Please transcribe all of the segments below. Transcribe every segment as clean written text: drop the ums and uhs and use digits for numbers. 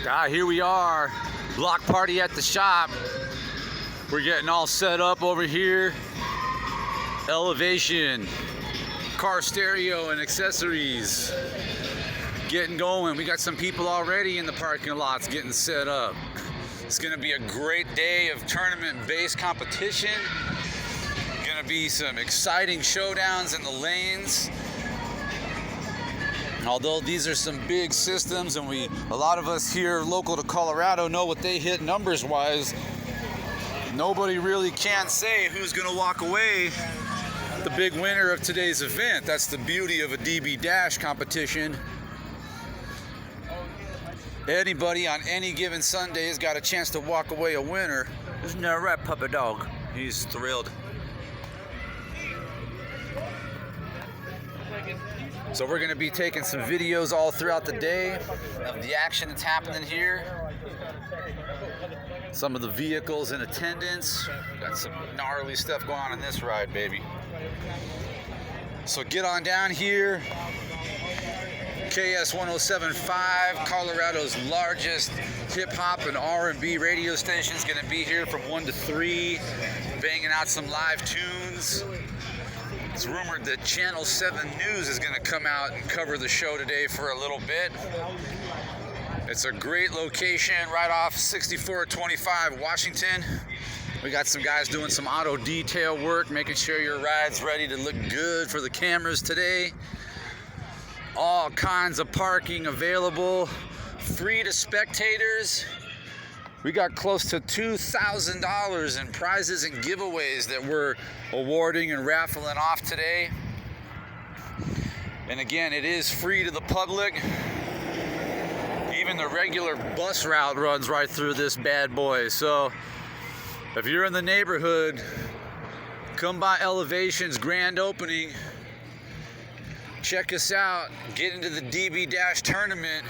Here we are, block party at the shop. We're getting all set up over here. Elevation, car stereo and accessories. Getting going. We got some people already in the parking lots getting set up. It's gonna be a great day of tournament-based competition. Gonna be some exciting showdowns in the lanes. Although these are some big systems, and a lot of us here local to Colorado know what they hit numbers wise, nobody really can say who's gonna walk away the big winner of today's event. That's the beauty of a DB Dash competition. Anybody on any given Sunday has got a chance to walk away a winner. Isn't that right, puppy dog? He's thrilled. So we're going to be taking some videos all throughout the day of the action that's happening here. Some of the vehicles in attendance. Got some gnarly stuff going on in this ride, baby. So get on down here. KS 107.5, Colorado's largest hip-hop and R&B radio station, is going to be here from 1 to 3, banging out some live tunes. It's rumored that Channel 7 News is going to come out and cover the show today for a little bit. It's a great location right off 6425 Washington. We got some guys doing some auto detail work, making sure your ride's ready to look good for the cameras today. All kinds of parking available, free to spectators. We got close to $2,000 in prizes and giveaways that we're awarding and raffling off today. And again, it is free to the public. Even the regular bus route runs right through this bad boy. So if you're in the neighborhood, come by Elevation's grand opening. Check us out, get into the DB Dash tournament,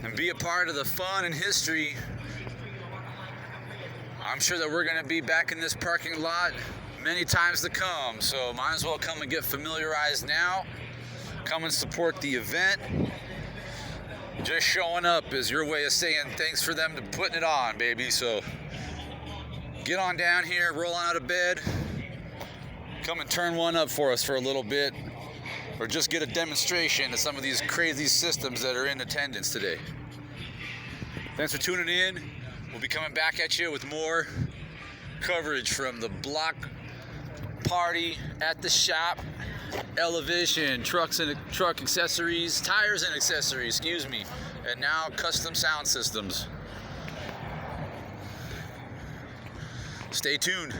and be a part of the fun and history. I'm sure that we're going to be back in this parking lot many times to come, so might as well come and get familiarized now. Come and support the event. Just showing up is your way of saying thanks for them to putting it on, baby. So get on down here, roll out of bed, come and turn one up for us for a little bit. Or just get a demonstration of some of these crazy systems that are in attendance today. Thanks for tuning in. We'll be coming back at you with more coverage from the block party at the shop. Elevation, truck accessories, tires and accessories, excuse me. And now custom sound systems. Stay tuned.